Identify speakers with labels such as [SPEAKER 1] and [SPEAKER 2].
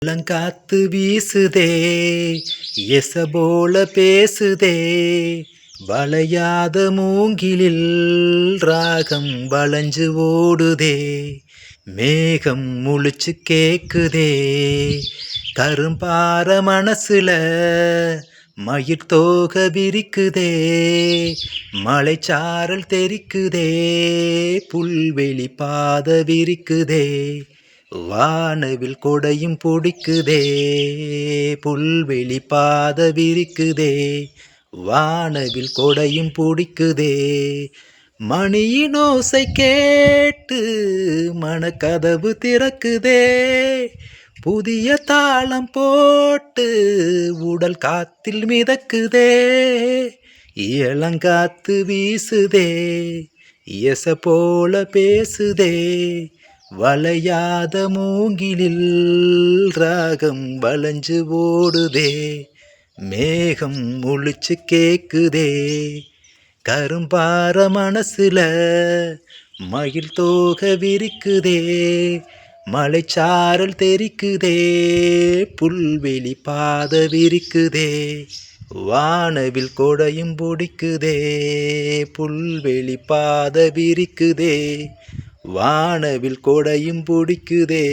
[SPEAKER 1] இளங்காத்து வீசுதே எசபோல பேசுதே வளையாத மூங்கிலில் ராகம் வளைஞ்சு ஓடுதே மேகம் முழிச்சு கேக்குதே கரும்பார மனசுல மயிர் தோக விரிக்குதே மலைச்சாரல் தெரிக்குதே புல்வெளி பாத விரிக்குதே வானவில் கொடையும் பிடிக்குதே புல்வெளி பாத விரிக்குதே வானவில் கொடையும் பிடிக்குதே மணியின் ஓசை கேட்டு மனக்கதவு திறக்குதே புதிய தாளம் போட்டு உடல் காத்தில் மிதக்குதே இளங்காத்து வீசுதே எச போல பேசுதே வளையாத மூங்கிலில் ராகம் வளைஞ்சு ஓடுதே மேகம் முழிச்சு கேக்குதே கரும்பார மனசுல மயில் தோக விரிக்குதே மலைச்சாரல் தெரிக்குதே புல்வெளி பாத விரிக்குதே வானவில் கொடையும் பிடிக்குதே புல்வெளி பாத விரிக்குதே வானவில் கொடையும் பிடிக்குதே